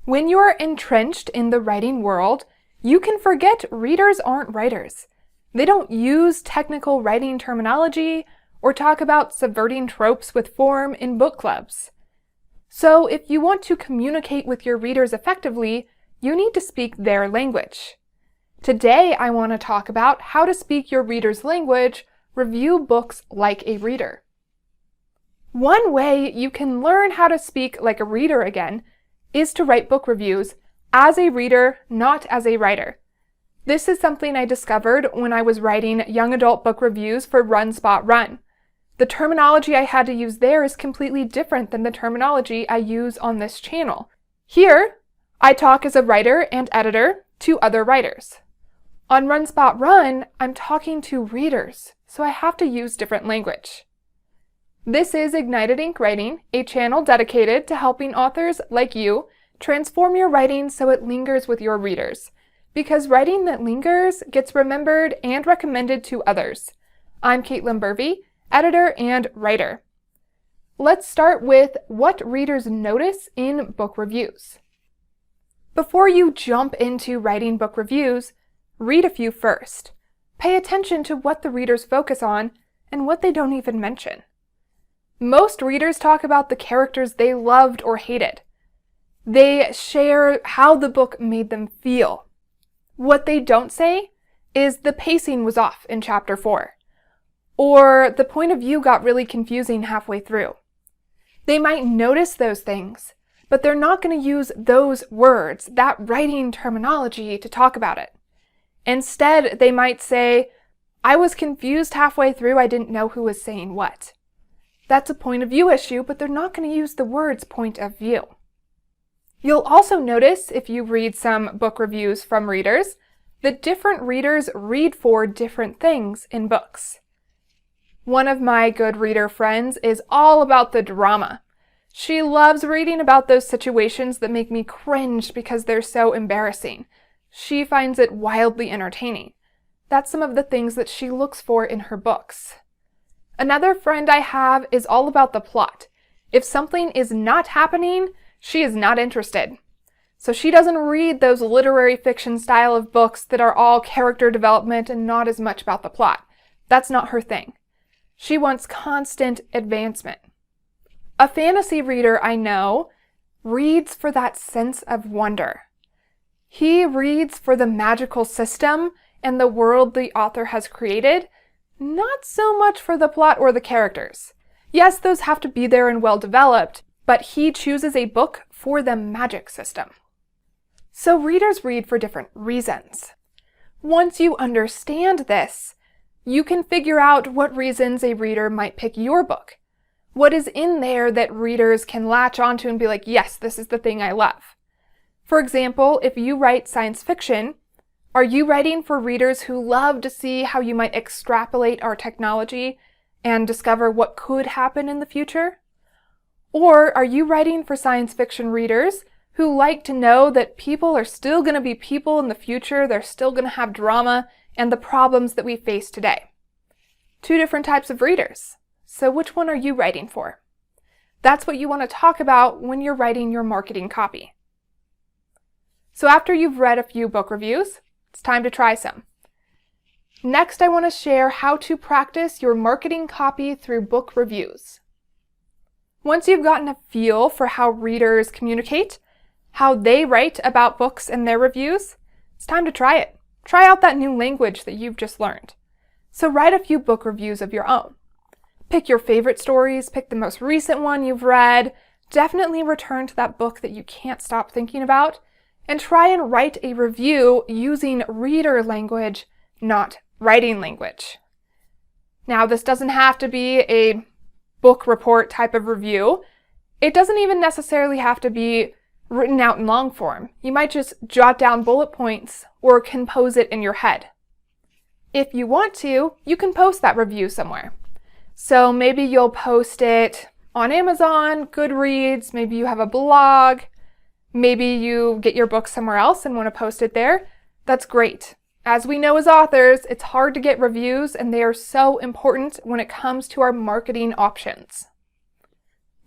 When you're entrenched in the writing world, you can forget readers aren't writers. They don't use technical writing terminology or talk about subverting tropes with form in book clubs. So if you want to communicate with your readers effectively, you need to speak their language. Today, I want to talk about how to speak your reader's language, review books like a reader. One way you can learn how to speak like a reader again is to write book reviews as a reader, not as a writer. This is something I discovered when I was writing young adult book reviews for Run Spot Run. The terminology I had to use there is completely different than the terminology I use on this channel. Here, I talk as a writer and editor to other writers. On Run Spot Run, I'm talking to readers, so I have to use different language. This is Ignited Ink Writing, a channel dedicated to helping authors like you transform your writing so it lingers with your readers. Because writing that lingers gets remembered and recommended to others. I'm Caitlin Burvey, editor and writer. Let's start with what readers notice in book reviews. Before you jump into writing book reviews, read a few first. Pay attention to what the readers focus on and what they don't even mention. Most readers talk about the characters they loved or hated. They share how the book made them feel. What they don't say is the pacing was off in chapter 4, or the point of view got really confusing halfway through. They might notice those things, but they're not going to use those words, that writing terminology, to talk about it. Instead, they might say, I was confused halfway through, I didn't know who was saying what. That's a point of view issue, but they're not going to use the words point of view. You'll also notice, if you read some book reviews from readers, that different readers read for different things in books. One of my good reader friends is all about the drama. She loves reading about those situations that make me cringe because they're so embarrassing. She finds it wildly entertaining. That's some of the things that she looks for in her books. Another friend I have is all about the plot. If something is not happening, she is not interested. So she doesn't read those literary fiction style of books that are all character development and not as much about the plot. That's not her thing. She wants constant advancement. A fantasy reader I know reads for that sense of wonder. He reads for the magical system and the world the author has created, not so much for the plot or the characters. Yes, those have to be there and well developed, but he chooses a book for the magic system. So readers read for different reasons. Once you understand this, you can figure out what reasons a reader might pick your book. What is in there that readers can latch onto and be like, yes, this is the thing I love. For example, if you write science fiction, are you writing for readers who love to see how you might extrapolate our technology and discover what could happen in the future? Or are you writing for science fiction readers who like to know that people are still going to be people in the future, they're still going to have drama and the problems that we face today? Two different types of readers. So which one are you writing for? That's what you want to talk about when you're writing your marketing copy. So after you've read a few book reviews, it's time to try some. Next, I want to share how to practice your marketing copy through book reviews. Once you've gotten a feel for how readers communicate, how they write about books and their reviews, it's time to try it. Try out that new language that you've just learned. So write a few book reviews of your own. Pick your favorite stories, pick the most recent one you've read, definitely return to that book that you can't stop thinking about, and try and write a review using reader language, not writing language. Now, this doesn't have to be a book report type of review. It doesn't even necessarily have to be written out in long form. You might just jot down bullet points or compose it in your head. If you want to, you can post that review somewhere. So maybe you'll post it on Amazon, Goodreads, maybe you have a blog, maybe you get your book somewhere else and want to post it there. That's great. As we know as authors, it's hard to get reviews and they are so important when it comes to our marketing options.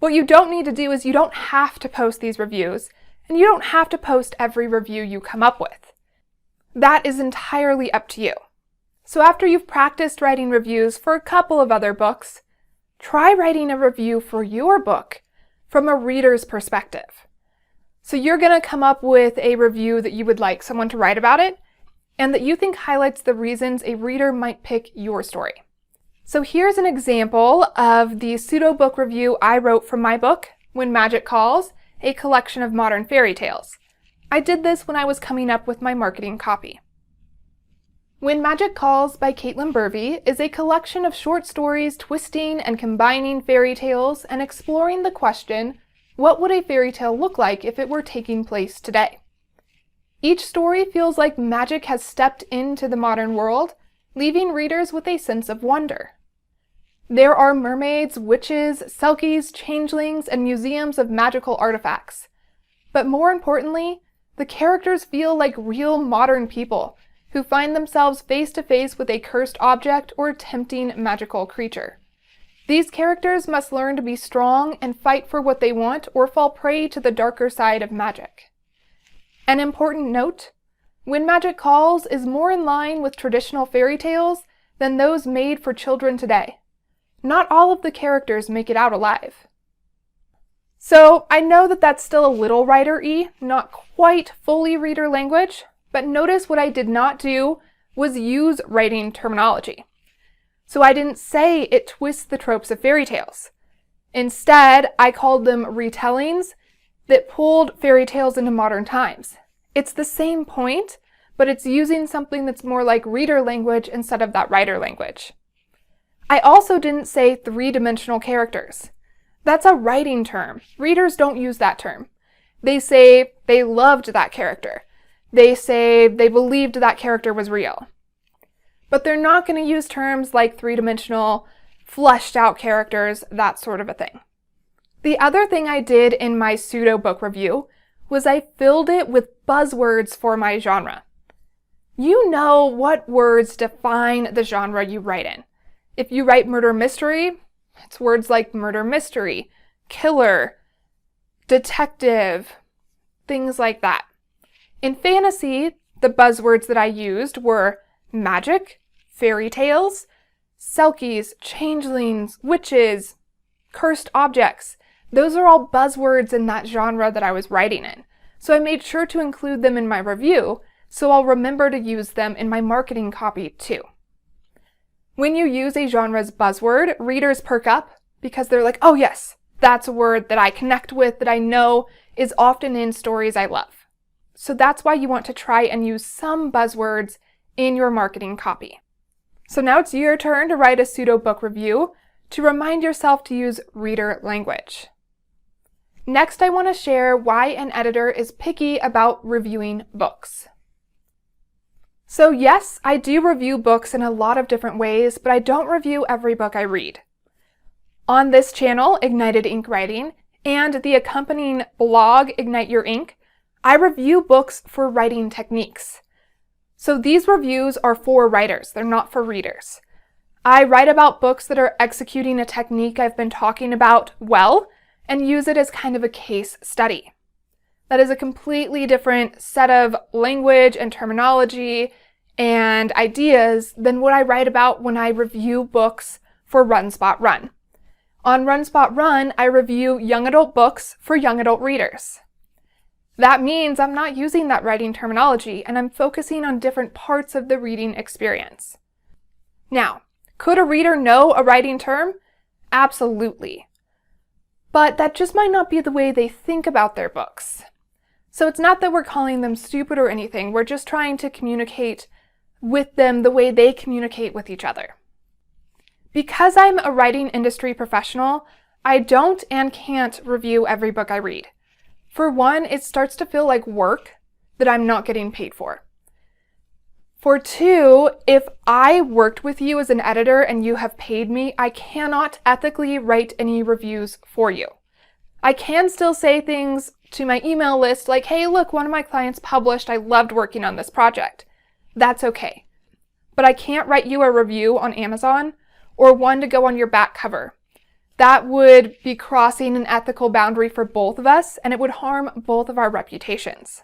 What you don't need to do is you don't have to post these reviews and you don't have to post every review you come up with. That is entirely up to you. So after you've practiced writing reviews for a couple of other books, try writing a review for your book from a reader's perspective. So you're going to come up with a review that you would like someone to write about it, and that you think highlights the reasons a reader might pick your story. So here's an example of the pseudo-book review I wrote for my book, When Magic Calls, a collection of modern fairy tales. I did this when I was coming up with my marketing copy. When Magic Calls by Caitlin Burvey is a collection of short stories twisting and combining fairy tales and exploring the question, what would a fairy tale look like if it were taking place today? Each story feels like magic has stepped into the modern world, leaving readers with a sense of wonder. There are mermaids, witches, selkies, changelings, and museums of magical artifacts. But more importantly, the characters feel like real modern people who find themselves face to face with a cursed object or tempting magical creature. These characters must learn to be strong and fight for what they want or fall prey to the darker side of magic. An important note, When Magic Calls is more in line with traditional fairy tales than those made for children today. Not all of the characters make it out alive. So I know that that's still a little writer-y, not quite fully reader language, but notice what I did not do was use writing terminology. So I didn't say it twists the tropes of fairy tales. Instead, I called them retellings that pulled fairy tales into modern times. It's the same point, but it's using something that's more like reader language instead of that writer language. I also didn't say three-dimensional characters. That's a writing term. Readers don't use that term. They say they loved that character. They say they believed that character was real. But they're not going to use terms like three-dimensional, fleshed-out characters, that sort of a thing. The other thing I did in my pseudo-book review was I filled it with buzzwords for my genre. You know what words define the genre you write in. If you write murder mystery, it's words like murder mystery, killer, detective, things like that. In fantasy, the buzzwords that I used were magic, fairy tales, selkies, changelings, witches, cursed objects. Those are all buzzwords in that genre that I was writing in. So I made sure to include them in my review, so I'll remember to use them in my marketing copy too. When you use a genre's buzzword, readers perk up because they're like, oh yes, that's a word that I connect with, that I know is often in stories I love. So that's why you want to try and use some buzzwords in your marketing copy. So now it's your turn to write a pseudo-book review to remind yourself to use reader language. Next, I want to share why an editor is picky about reviewing books. So yes, I do review books in a lot of different ways, but I don't review every book I read. On this channel, Ignited Ink Writing, and the accompanying blog, Ignite Your Ink, I review books for writing techniques. So these reviews are for writers, they're not for readers. I write about books that are executing a technique I've been talking about well, and use it as kind of a case study. That is a completely different set of language and terminology and ideas than what I write about when I review books for Run Spot Run. On Run Spot Run, I review young adult books for young adult readers. That means I'm not using that writing terminology and I'm focusing on different parts of the reading experience. Now, could a reader know a writing term? Absolutely. But that just might not be the way they think about their books. So it's not that we're calling them stupid or anything, we're just trying to communicate with them the way they communicate with each other. Because I'm a writing industry professional, I don't and can't review every book I read. For one, it starts to feel like work that I'm not getting paid for. For two, if I worked with you as an editor and you have paid me, I cannot ethically write any reviews for you. I can still say things to my email list like, hey, look, one of my clients published, I loved working on this project. That's okay. But I can't write you a review on Amazon or one to go on your back cover. That would be crossing an ethical boundary for both of us, and it would harm both of our reputations.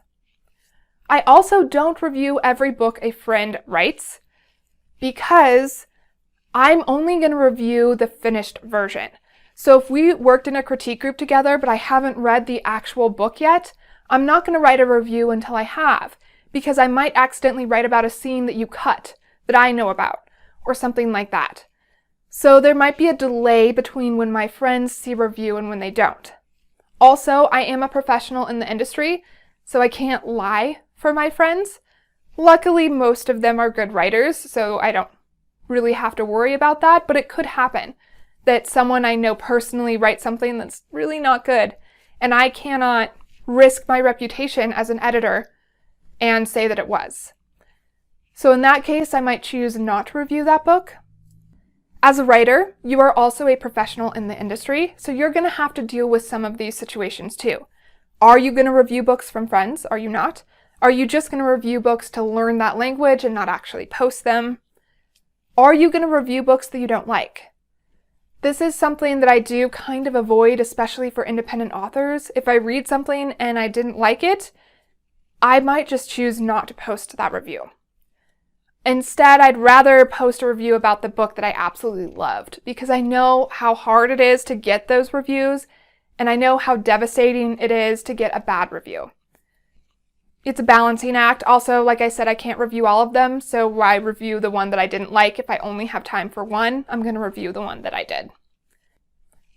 I also don't review every book a friend writes because I'm only going to review the finished version. So if we worked in a critique group together, but I haven't read the actual book yet, I'm not going to write a review until I have, because I might accidentally write about a scene that you cut that I know about, or something like that. So there might be a delay between when my friends see a review and when they don't. Also, I am a professional in the industry, so I can't lie for my friends. Luckily, most of them are good writers, so I don't really have to worry about that, but it could happen that someone I know personally writes something that's really not good, and I cannot risk my reputation as an editor and say that it was. So in that case, I might choose not to review that book. As a writer, you are also a professional in the industry, so you're going to have to deal with some of these situations too. Are you going to review books from friends? Are you not? Are you just going to review books to learn that language and not actually post them? Are you going to review books that you don't like? This is something that I do kind of avoid, especially for independent authors. If I read something and I didn't like it, I might just choose not to post that review. Instead, I'd rather post a review about the book that I absolutely loved, because I know how hard it is to get those reviews, and I know how devastating it is to get a bad review. It's a balancing act. Also, like I said, I can't review all of them, so why review the one that I didn't like if I only have time for one? I'm going to review the one that I did.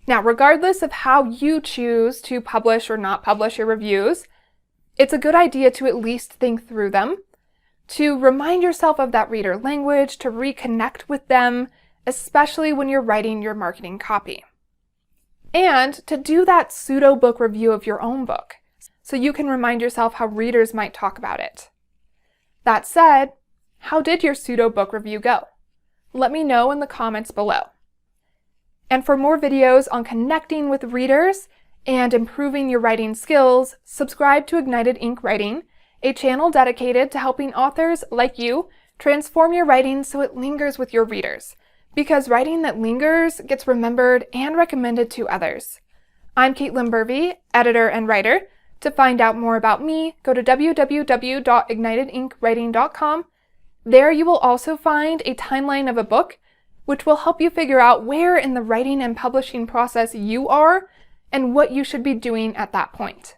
Now, regardless of how you choose to publish or not publish your reviews, it's a good idea to at least think through them, to remind yourself of that reader language, to reconnect with them, especially when you're writing your marketing copy. And to do that pseudo-book review of your own book, so you can remind yourself how readers might talk about it. That said, how did your pseudo-book review go? Let me know in the comments below. And for more videos on connecting with readers and improving your writing skills, subscribe to Ignited Ink Writing, a channel dedicated to helping authors like you transform your writing so it lingers with your readers, because writing that lingers gets remembered and recommended to others. I'm Caitlin Burvey, editor and writer. To find out more about me, go to www.ignitedinkWriting.com. There you will also find a timeline of a book, which will help you figure out where in the writing and publishing process you are and what you should be doing at that point.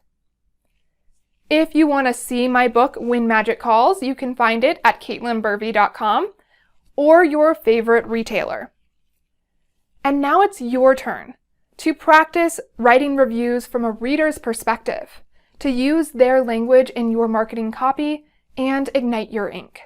If you want to see my book, When Magic Calls, you can find it at CaitlinBurvey.com or your favorite retailer. And now it's your turn to practice writing reviews from a reader's perspective, to use their language in your marketing copy and ignite your ink.